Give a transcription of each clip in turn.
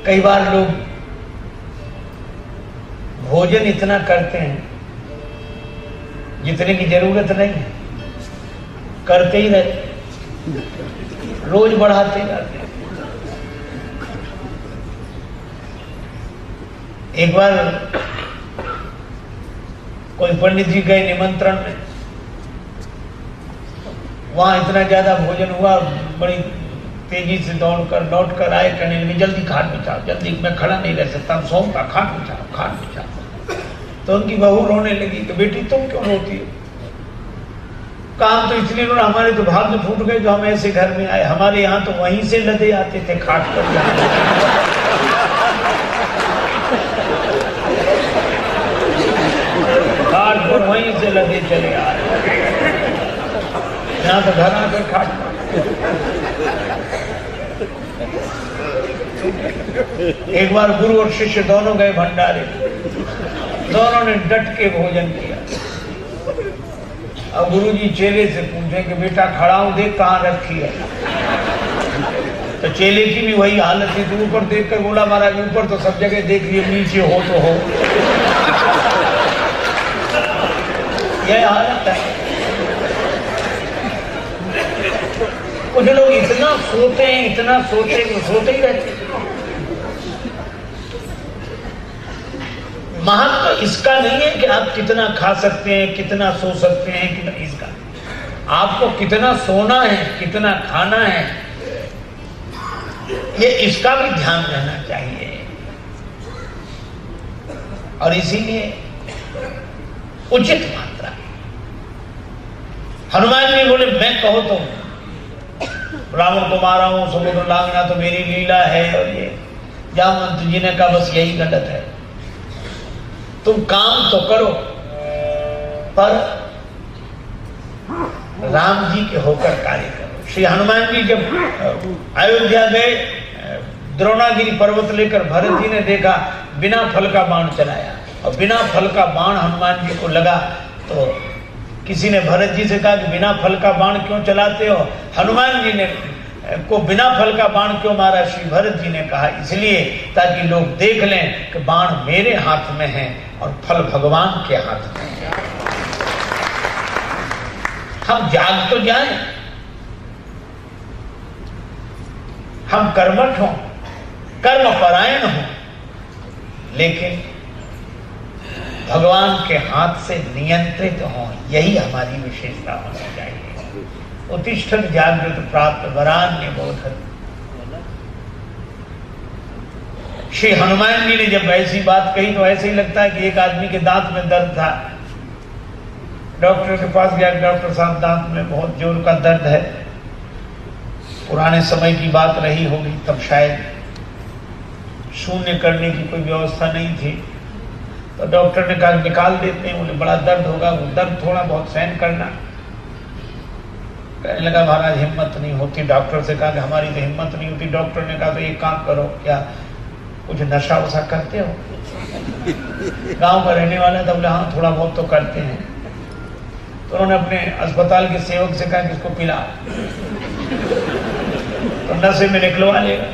कई बार लोग भोजन इतना करते हैं जितने की जरूरत नहीं है, करते ही रहते, रोज बढ़ाते जाते हैं। एक बार कोई पंडित जी गए निमंत्रण में, वहां इतना ज्यादा भोजन हुआ, बड़ी तेजी से दौड़कर लौट कर आए, कहने लगे जल्दी खाट बिछाओ, जल्दी, मैं खड़ा नहीं रह सकता, सोऊंगा, खाट बिछाओ, खाट बिछाओ। तो उनकी बहू रोने लगी कि बेटी तुम क्यों रोती हो? काम तो इसलिए रोना, हमारे तो भाग्य फूट गए जो हम ऐसे घर में आए, हमारे यहाँ तो वहीं से लदे आते थे खाट पर जाने। खाट पर वहीं से लदे चले आ रहे, यहाँ तो घर आकर खाट पर। एक बार गुरु और शिष्य दोनों गए भंडारे, दोनों ने डट के भोजन किया। अब गुरुजी चेले से पूछे कि बेटा खड़ा हूं, देख कहां रखी है। तो चेले की भी वही हालत थी, तो ऊपर देखकर बोला महाराज ऊपर तो सब जगह देख लिए, नीचे हो तो हो। यह हालत है। कुछ लोग इतना सोते हैं, इतना सोते ही रहते हैं। महत्व इसका नहीं है कि आप कितना खा सकते हैं, कितना सो सकते हैं, कितना, इसका आपको कितना सोना है, कितना खाना है, ये इसका भी ध्यान रहना चाहिए। और इसीलिए उचित मात्रा। हनुमान जी बोले मैं कहो तो रावण को मारा हूं, समुद्र लांघना तो मेरी लीला है, और ये जामवंत जी ने कहा बस यही गलत है, तुम काम तो करो पर राम जी के होकर कार्य करो। श्री हनुमान जी जब अयोध्या गए, द्रोणागिरी पर्वत लेकर भरत जी ने देखा बिना फल का बाण चलाया, और बिना फल का बाण हनुमान जी को लगा। तो किसी ने भरत जी से कहा कि बिना फल का बाण क्यों चलाते हो? हनुमान जी ने को बिना फल का बाण क्यों मारा? श्री भरत जी ने कहा इसलिए ताकि लोग देख लें कि बाण मेरे हाथ में है और फल भगवान के हाथ में है। हम जाग तो जाएं, हम कर्मठ हों, कर्मपरायण हों, लेकिन भगवान के हाथ से नियंत्रित हों, यही हमारी विशेषता होनी चाहिए। उत्तिष्ठत जागृत प्राप्त वरान्य बोधत। श्री हनुमान जी ने जब ऐसी बात कही तो ऐसे ही लगता है कि एक आदमी के दांत में दर्द था, डॉक्टर के पास गया, डॉक्टर साहब दांत में बहुत जोर का दर्द है। पुराने समय की बात रही होगी, तब शायद शून्य करने की कोई व्यवस्था नहीं थी, तो डॉक्टर ने कहा निकाल देते हैं। बोले बड़ा दर्द होगा, वो दर्द थोड़ा बहुत सहन करना। कहने लगा महाराज हिम्मत नहीं होती। डॉक्टर से कहा कि हमारी तो हिम्मत नहीं होती। डॉक्टर ने कहा तो एक काम करो, क्या कुछ नशा वशा करते हो? गांव का रहने वाला था, बोले हाँ थोड़ा बहुत तो करते हैं। तो उन्होंने अपने अस्पताल के सेवक से कहा कि इसको पिला, तो नशे में निकलवा लेगा।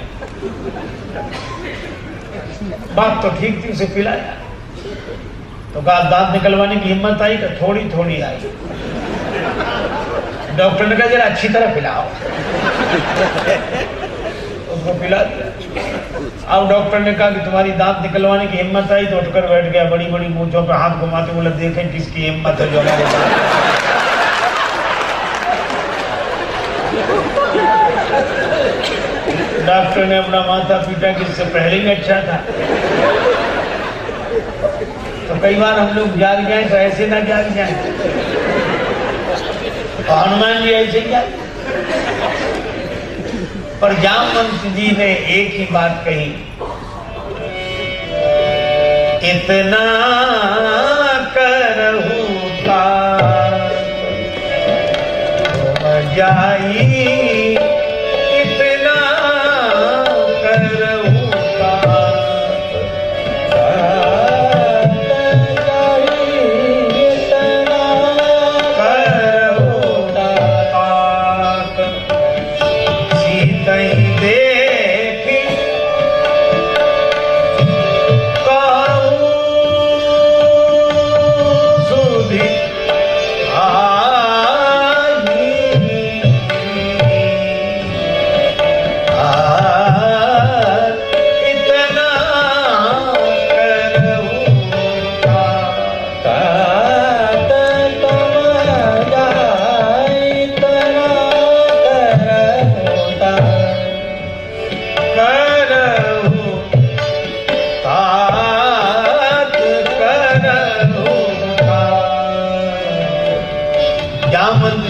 बात तो ठीक थी, उसे पिलाया। तो कहा दांत निकलवाने की हिम्मत आई कि थोड़ी थोड़ी आई। डॉक्टर ने कहा जरा अच्छी तरह पिलाओ, उसको पिला दिया। अब डॉक्टर ने कहा कि तुम्हारी दांत निकलवाने की हिम्मत आई, तो उठकर बैठ गया, बड़ी बड़ी मूंछों पे हाथ घुमाते बोले देखें किसकी हिम्मत है जो हमारे साथ। डॉक्टर ने अपना माथा पीटा कि इससे पहले ही अच्छा था। तो कई बार हम लोग जाग जाएं तो ऐसे ना जाग जाएं, तो हनुमान जी ऐसे ही जाए। पर जामवंत जी ने एक ही बात कही, इतना करहु तात जाई, इतना करहु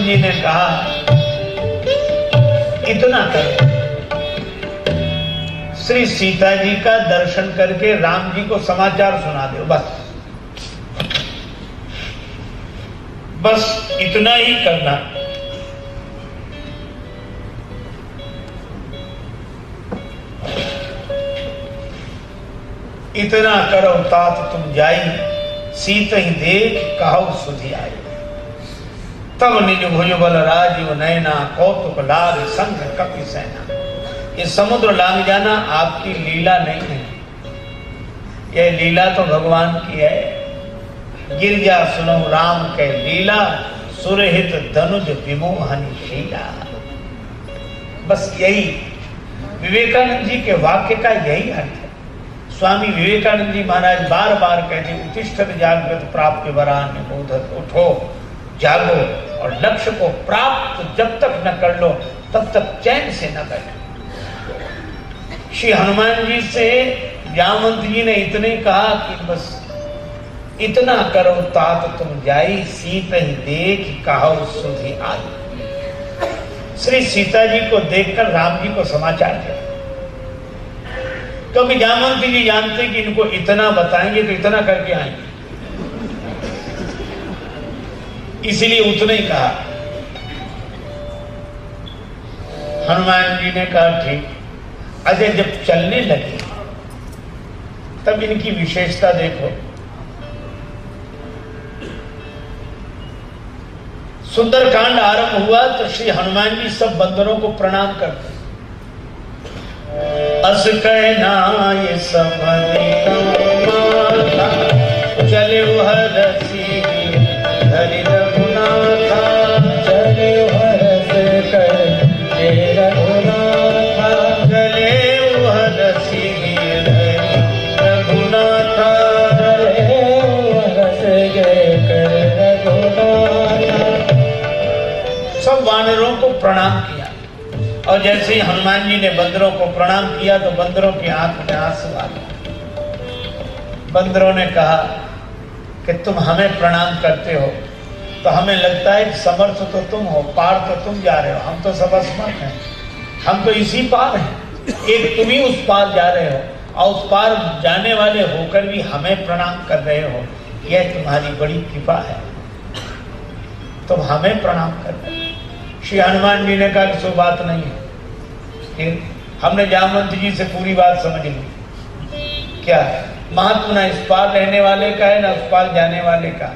जी ने कहा इतना करो, श्री सीता जी का दर्शन करके राम जी को समाचार सुना दो, बस इतना ही करना। इतना करो तात तुम जाई, सीत ही देख कहो सुधि आई। तब निज भुज बल राजीव नैना, कौतुक लाग संग कपि सेना। ये समुद्र लांग जाना आपकी लीला नहीं है, यह लीला तो भगवान की है। गिरजा सुनो राम के लीला, सुरहित धनुज विमोहनी शीला। बस यही विवेकानंद जी के वाक्य का यही अर्थ है। स्वामी विवेकानंद जी महाराज बार बार कहते उत्तिष्ठत जागृत प्राप्त वरान्य बोधत, उठो जागो और लक्ष्य को प्राप्त जब तक न कर लो तब तक चैन से न बैठो। श्री हनुमान जी से जामवंत जी ने इतने कहा कि बस इतना करो तात तुम जाई, सीत ही देख कहो सुधि आई। श्री सीता जी को देखकर राम जी को समाचार दिया, क्योंकि जामवंत जी जानते कि इनको इतना बताएंगे तो इतना करके आएंगे, इसलिए उतना ही कहा। हनुमान जी ने कहा ठीक। अजय जब चलने लगे तब इनकी विशेषता देखो। सुंदरकांड आरंभ हुआ तो श्री हनुमान जी सब बंदरों को प्रणाम करते। अस कहना ये सब चले हरसी धरि रघुनाथा, चले हरस कर रघुनाथा, चले हरसी धरि रघुनाथा, चले हरस कर रघुनाथा। सब वानरों को प्रणाम किया और जैसे ही हनुमान जी ने बंदरों को प्रणाम किया तो बंदरों की आंख में आंसू आ गए। बंदरों ने कहा कि तुम हमें प्रणाम करते हो तो हमें लगता है कि समर्थ तो तुम हो, पार तो तुम जा रहे हो, हम तो सब असमर्थ हैं, हम तो इसी पार हैं, एक तुम ही उस पार जा रहे हो और उस पार जाने वाले होकर भी हमें प्रणाम कर रहे हो, यह तुम्हारी बड़ी कृपा है, तुम हमें प्रणाम कर रहे हो। श्री हनुमान जी ने कहा कि सो बात नहीं है। फिर हमने जामवंत जी से पूरी बात समझ ली। क्या महत्व ना इस पार रहने वाले का है ना उस पार जाने वाले का।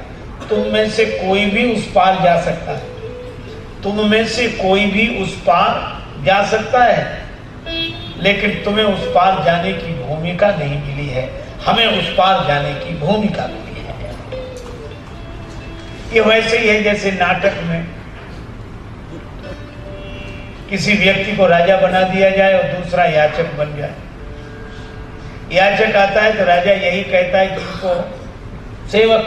तुम में से कोई भी उस पार जा सकता है, तुम में से कोई भी उस पार जा सकता है, लेकिन तुम्हें उस पार जाने की भूमिका नहीं मिली है, हमें उस पार जाने की भूमिका मिली है। ये वैसे ही है जैसे नाटक में किसी व्यक्ति को राजा बना दिया जाए और दूसरा याचक बन जाए। याचक आता है तो राजा यही कहता है कि उनको सेवक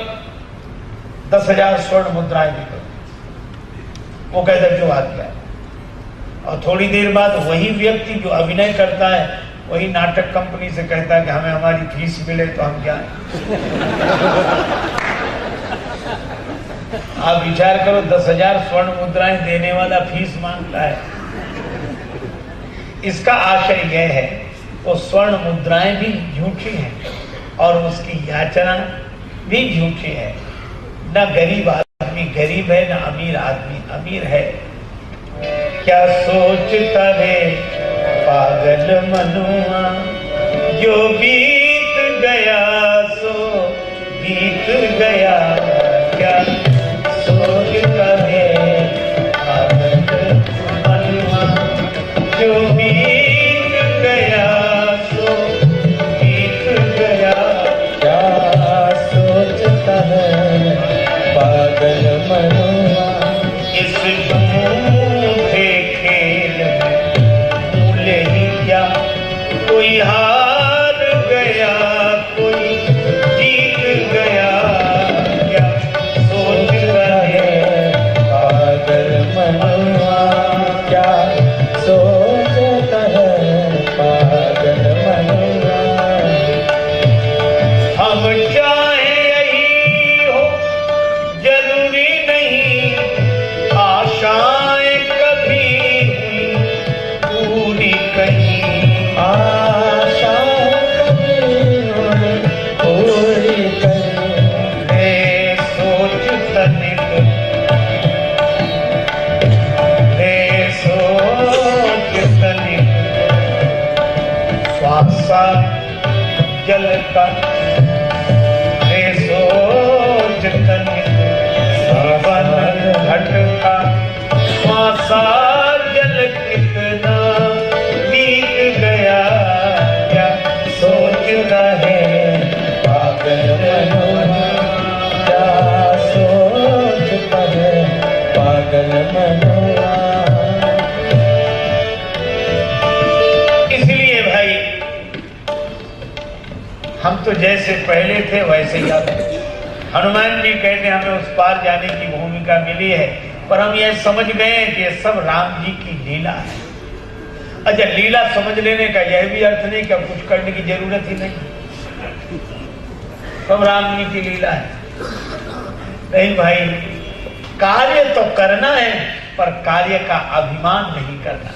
10,000 स्वर्ण मुद्राएं भी दो, वो कहता है जो आ गया। और थोड़ी देर बाद वही व्यक्ति जो अभिनय करता है वही नाटक कंपनी से कहता है कि हमें हमारी फीस मिले तो हम जाएं। आप विचार करो 10,000 स्वर्ण मुद्राएं देने वाला फीस मांगता है। इसका आशय यह है वो स्वर्ण मुद्राएं भी झूठी हैं और उसकी याचना भी झूठी है। न गरीब आदमी गरीब है न अमीर आदमी अमीर है। क्या सोचता है पागल मनुआ, जो बीत गया सो बीत गया। क्या सोचता है पागल मनुआ, जो बीत गया सो बीत गया। क्या सोचता है पागल मनुआ, इस झूठे खेल में भूले ही क्या। कोई हार गया कोई जीत गया। क्या सोचता है पागल मनुआ, क्या सोचता है पागल मनुआ। हम चाहे यही हो जरूरी नहीं, आशा जल का रे सोच तनिक सावन घट का मासा जल कितना बीत गया क्या सोच रहे पागल मनोरा क्या सोच रहे पागल मनोरा। इसलिए भाई हम तो जैसे पहले थे वैसे ही अब। हनुमान जी कहते हमें उस पार जाने की भूमिका मिली है, पर हम यह समझ गए हैं कि ये सब राम जी की लीला है। अच्छा, लीला समझ लेने का यह भी अर्थ नहीं कि अब कुछ करने की जरूरत ही नहीं, सब राम जी की लीला है। नहीं भाई, कार्य तो करना है पर कार्य का अभिमान नहीं करना।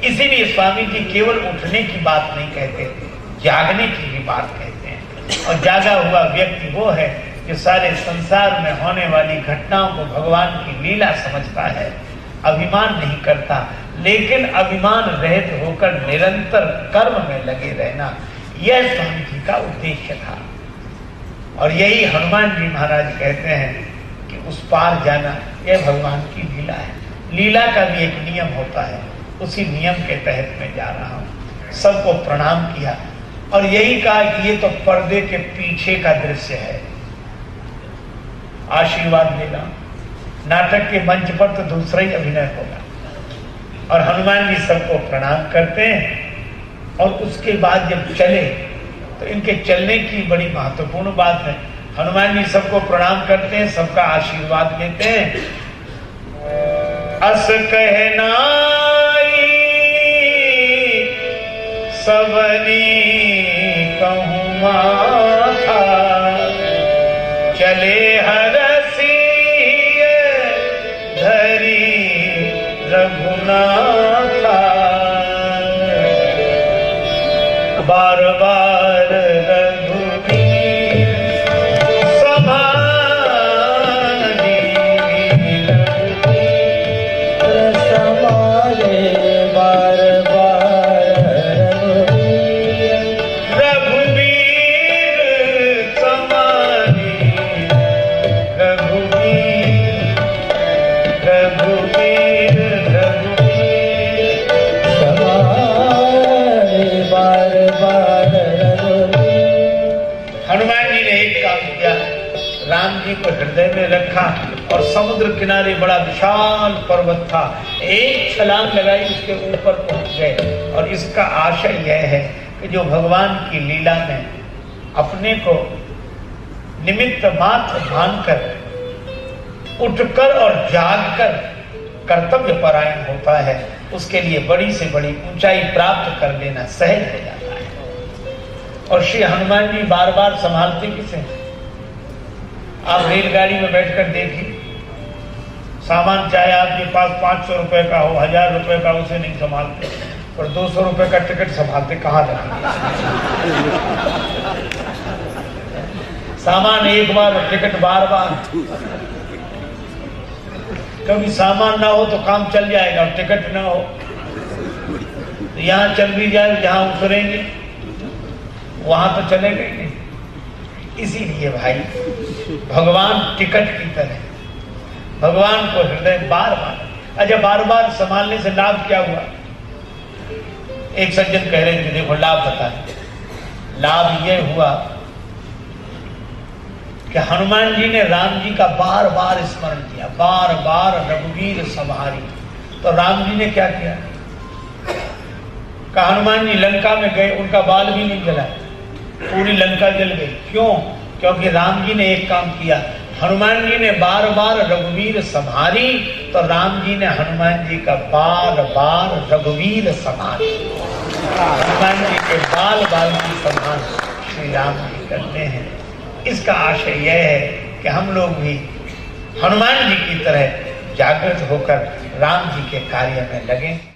इसीलिए स्वामी जी केवल उठने की बात नहीं कहते, जागने की भी बात कहते हैं। और जागा हुआ व्यक्ति वो है जो सारे संसार में होने वाली घटनाओं को भगवान की लीला समझता है, अभिमान नहीं करता। लेकिन अभिमान रहित होकर निरंतर कर्म में लगे रहना, यह स्वामी जी का उद्देश्य था। और यही हनुमान जी महाराज कहते हैं कि उस पार जाना यह भगवान की लीला है। लीला का भी एक नियम होता है, उसी नियम के तहत मैं जा रहा हूं। सबको प्रणाम किया और यही कहा कि ये तो पर्दे के पीछे का दृश्य है, आशीर्वाद लेना। नाटक के मंच पर तो दूसरा ही अभिनय होगा। और हनुमान जी सबको प्रणाम करते हैं और उसके बाद जब चले तो इनके चलने की बड़ी महत्वपूर्ण बात है। हनुमान जी सबको प्रणाम करते हैं, सबका आशीर्वाद लेते हैं। अस कहनाई सबनी कहूँ माथा, चले हरसिए धरी रघुनाथा, बार बार रघुबीर समानी रघुबीर समारे, बार बार रघुबीर समानी रघुबीर रघुबीर रघुबीर समारे, बार बार रघुबीर। हनुमान जी ने एक काम किया, राम जी को हृदय में रखा और समुद्र किनारे बड़ा विशाल पर्वत था, एक छलांग लगाई, उसके ऊपर पहुंच गए। और इसका आशय यह है कि जो भगवान की लीला में अपने को निमित्त मात्र मानकर उठकर और जागकर कर्तव्य परायण होता है, उसके लिए बड़ी से बड़ी ऊंचाई प्राप्त कर लेना सहज हो जाता है। और श्री हनुमान जी बार बार संभालते किसे? आप रेलगाड़ी में बैठकर देखिए, सामान चाहे आपके पास 500 रुपए का हो, 1000 रुपए का, उसे नहीं संभालते, पर 200 रुपए का टिकट संभालते कहाँ जाना। सामान एक बार और टिकट बार बार। कभी सामान ना हो तो काम चल जाएगा, टिकट ना हो तो यहाँ चल भी जाए, जहां उतरेंगे वहां तो चलेगा ही नहीं। इसीलिए भाई भगवान टिकट की तरह भगवान को हृदय बार बार, अच्छा बार बार संभालने से लाभ क्या हुआ? एक सज्जन कह रहे थे, देखो लाभ बताए। लाभ यह हुआ कि हनुमान जी ने राम जी का बार बार स्मरण किया, बार बार रघुवीर संहारी। तो राम जी ने क्या किया? कहा हनुमान जी लंका में गए, उनका बाल भी नहीं जला, पूरी लंका जल गई। क्यों? क्योंकि राम जी ने एक काम किया, हनुमान जी ने बार बार रघुवीर संहारी, तो राम जी ने हनुमान जी का बार बार रघुवीर संहारी। हनुमान जी के बाल बाल की संभाल श्री राम जी करते हैं। इसका आशय यह है कि हम लोग भी हनुमान जी की तरह जागृत होकर राम जी के कार्य में लगें।